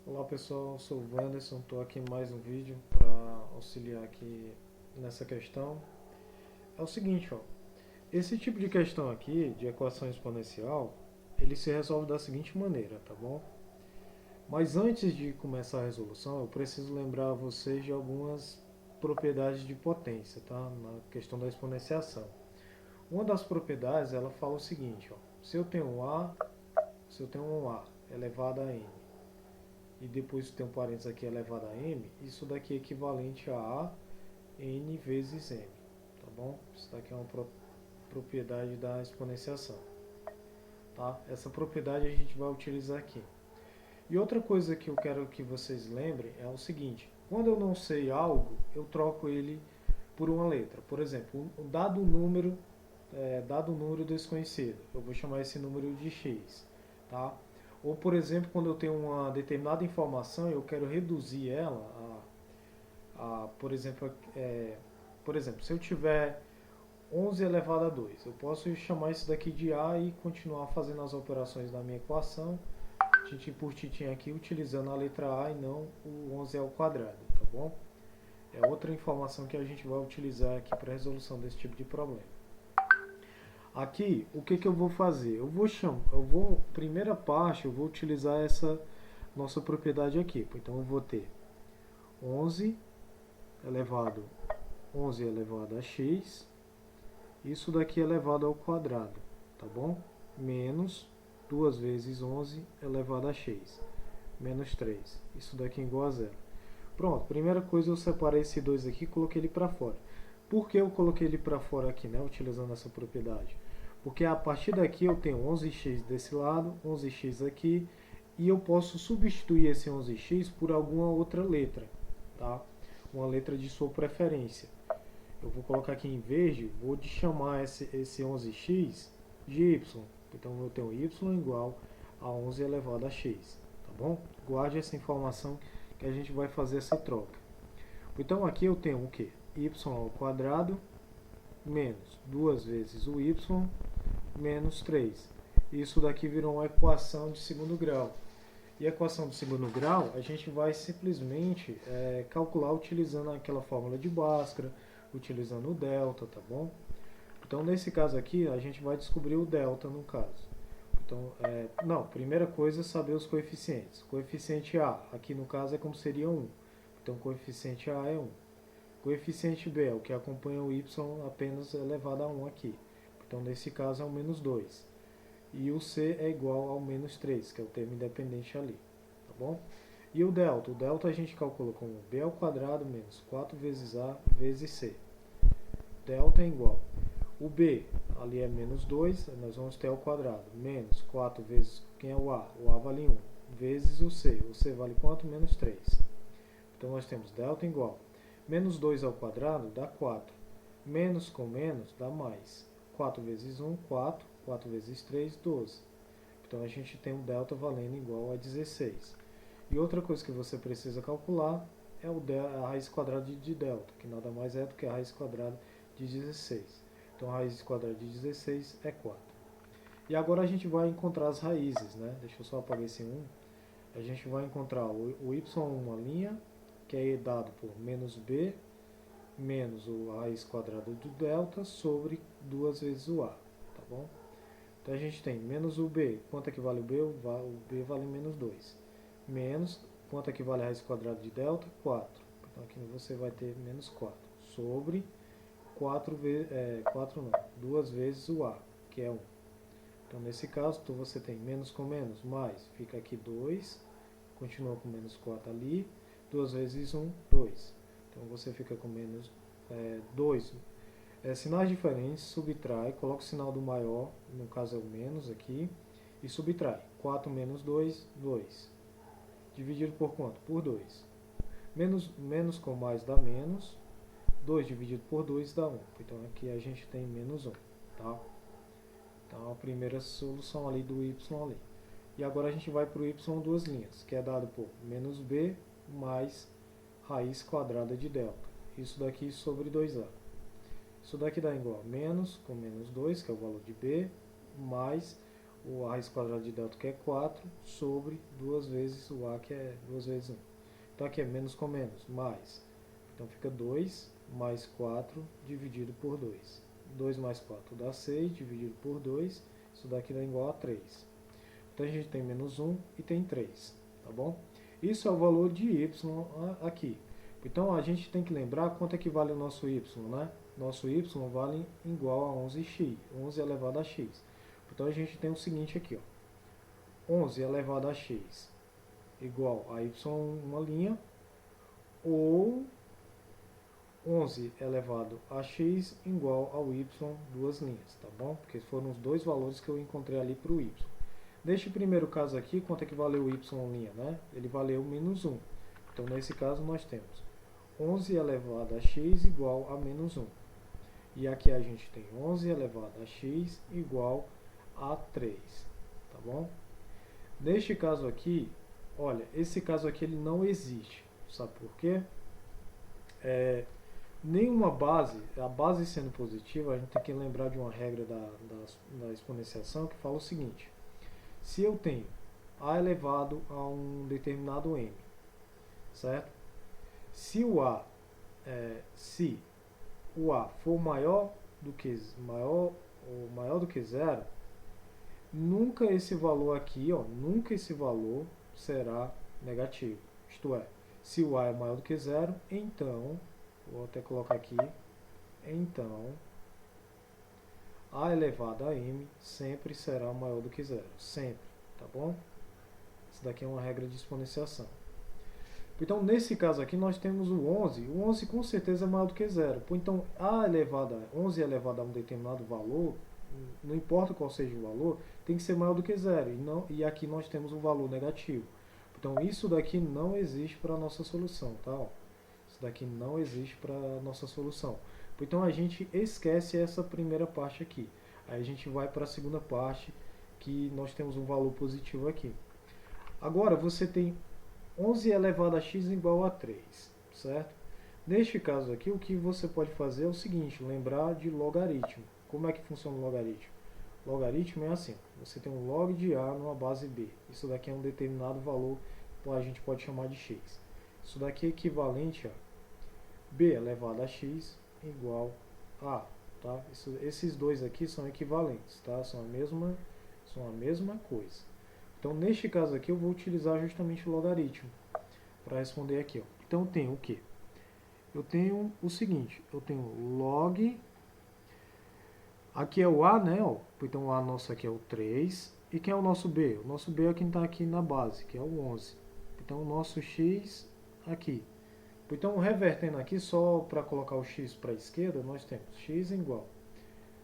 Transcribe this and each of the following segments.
Olá pessoal, eu sou o Wanderson, estou aqui em mais um vídeo para auxiliar aqui nessa questão. É o seguinte, ó, esse tipo de questão aqui, de equação exponencial, ele se resolve da seguinte maneira, tá bom? Mas antes de começar a resolução, eu preciso lembrar vocês de algumas propriedades de potência, tá? Na questão da exponenciação. Uma das propriedades, ela fala o seguinte, ó, se eu tenho um A elevado a n, e depois tem um parênteses aqui elevado a m, isso daqui é equivalente a n vezes m, tá bom? Isso daqui é uma propriedade da exponenciação, tá? Essa propriedade a gente vai utilizar aqui. E outra coisa que eu quero que vocês lembrem é o seguinte: quando eu não sei algo, eu troco ele por uma letra. Por exemplo, um dado número desconhecido, eu vou chamar esse número de x, tá? Ou, por exemplo, quando eu tenho uma determinada informação, eu quero reduzir ela por exemplo, se eu tiver 11 elevado a 2, eu posso chamar isso daqui de A e continuar fazendo as operações da minha equação, tintim por tintim aqui, utilizando a letra A e não o 11 ao quadrado, tá bom? É outra informação que a gente vai utilizar aqui para a resolução desse tipo de problema. Aqui, o que eu vou fazer? Primeira parte, eu vou utilizar essa nossa propriedade aqui. Então, eu vou ter 11 elevado, 11 elevado a x, isso daqui elevado ao quadrado, tá bom? Menos 2 vezes 11 elevado a x, menos 3. Isso daqui é igual a zero. Pronto, primeira coisa, eu separei esse 2 aqui e coloquei ele para fora. Por que eu coloquei ele para fora aqui, né, utilizando essa propriedade? Porque a partir daqui eu tenho 11x desse lado, 11x aqui, e eu posso substituir esse 11x por alguma outra letra, tá? Uma letra de sua preferência. Eu vou colocar aqui em verde, vou chamar esse 11x de y. Então eu tenho y igual a 11 elevado a x, tá bom? Guarde essa informação que a gente vai fazer essa troca. Então aqui eu tenho o que? Y ao quadrado menos 2 vezes o y menos 3. Isso daqui virou uma equação de segundo grau. E a equação de segundo grau a gente vai simplesmente calcular utilizando aquela fórmula de Bhaskara, utilizando o delta, tá bom? Então nesse caso aqui a gente vai descobrir o delta no caso. Então, não, primeira coisa é saber os coeficientes. Coeficiente A, aqui no caso é como seria 1. Então coeficiente A é 1. Coeficiente B é o que acompanha o y apenas elevado a 1 aqui. Então nesse caso é o menos 2. E o C é igual ao menos 3, que é o termo independente ali, tá bom? E o delta? O delta a gente calcula como b ao quadrado menos 4 vezes a vezes c. Delta é igual. O b ali é menos 2, nós vamos ter ao quadrado, menos 4 vezes, quem é o a? O a vale 1, vezes o c. O c vale quanto? Menos 3. Então nós temos delta igual. Menos 2 ao quadrado dá 4. Menos com menos dá mais. 4 vezes 1, 4. 4 vezes 3, 12. Então a gente tem um delta valendo igual a 16. E outra coisa que você precisa calcular é a raiz quadrada de delta, que nada mais é do que a raiz quadrada de 16. Então a raiz quadrada de 16 é 4. E agora a gente vai encontrar as raízes, né? Deixa eu só apagar esse 1. A gente vai encontrar o y uma linha, que é dado por menos b, menos a raiz quadrada do delta sobre 2 vezes o a, tá bom? Então a gente tem menos o b, quanto é que vale o b? O b vale menos 2. Menos, quanto é que vale a raiz quadrada de delta? 4. Então aqui você vai ter menos 4. Sobre 4 não, 2 vezes o a, que é 1. Então nesse caso, você tem menos com menos, mais, fica aqui 2, continua com menos 4 ali, 2 vezes 1, 2. Então você fica com menos 2. Sinais diferentes, subtrai, coloca o sinal do maior, no caso é o menos aqui, e subtrai. 4 menos 2, 2. Dividido por quanto? Por 2. Menos com mais dá menos, 2 dividido por 2 dá 1. Então aqui a gente tem menos 1. Tá? Então a primeira solução ali do y ali. E agora a gente vai para o y duas linhas, que é dado por menos b mais raiz quadrada de delta. Isso daqui sobre 2a. Isso daqui dá igual a menos com menos 2, que é o valor de b, mais o a raiz quadrada de delta, que é 4, sobre 2 vezes o a, que é 2 vezes 1. Então aqui é menos com menos, mais. Então fica 2 mais 4 dividido por 2. 2 mais 4 dá 6, dividido por 2. Isso daqui dá igual a 3. Então a gente tem menos 1 e tem 3, tá bom? Isso é o valor de y aqui. Então a gente tem que lembrar quanto é que vale o nosso y, né? Nosso y vale igual a 11x, 11 elevado a x. Então a gente tem o seguinte aqui, ó. 11 elevado a x igual a y uma linha, ou 11 elevado a x igual ao y duas linhas, tá bom? Porque foram os dois valores que eu encontrei ali para o y. Neste primeiro caso aqui, quanto é que valeu o y linha, né? Ele valeu menos 1. Então, nesse caso, nós temos 11 elevado a x igual a menos 1. E aqui a gente tem 11 elevado a x igual a 3, tá bom? Neste caso aqui, olha, esse caso aqui ele não existe. Sabe por quê? Nenhuma base, a base sendo positiva, a gente tem que lembrar de uma regra da exponenciação que fala o seguinte: se eu tenho a elevado a um determinado m, certo? Se o a for maior do que zero, nunca esse valor aqui, ó, nunca esse valor será negativo. Isto é, se o a é maior do que zero, então, vou até colocar aqui, então a elevado a m sempre será maior do que zero, sempre, tá bom? Isso daqui é uma regra de exponenciação. Então, nesse caso aqui, nós temos o 11. O 11 com certeza é maior do que zero. Então, 11 elevado a um determinado valor, não importa qual seja o valor, tem que ser maior do que zero. E aqui nós temos um valor negativo. Então, isso daqui não existe para a nossa solução, tá? Isso daqui não existe para a nossa solução. Então, a gente esquece essa primeira parte aqui. Aí a gente vai para a segunda parte, que nós temos um valor positivo aqui. Agora, você tem 11 elevado a x igual a 3, certo? Neste caso aqui, o que você pode fazer é o seguinte: lembrar de logaritmo. Como é que funciona o logaritmo? Logaritmo é assim: você tem um log de a numa base b. Isso daqui é um determinado valor, a gente pode chamar de x. Isso daqui é equivalente a b elevado a x igual a, tá? Esses dois aqui são equivalentes, tá? São a mesma coisa. Então, neste caso aqui, eu vou utilizar justamente o logaritmo para responder aqui, ó. Então, eu tenho o quê? Eu tenho o seguinte: eu tenho log, aqui é o a, né? Ó. Então, o a nosso aqui é o 3. E quem é o nosso b? O nosso b é quem está aqui na base, que é o 11. Então, o nosso x aqui. Então, revertendo aqui, só para colocar o x para a esquerda, nós temos x igual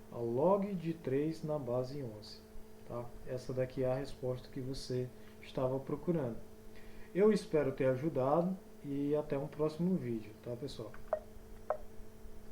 ao log de 3 na base 11. Tá? Essa daqui é a resposta que você estava procurando. Eu espero ter ajudado e até um próximo vídeo, tá, pessoal?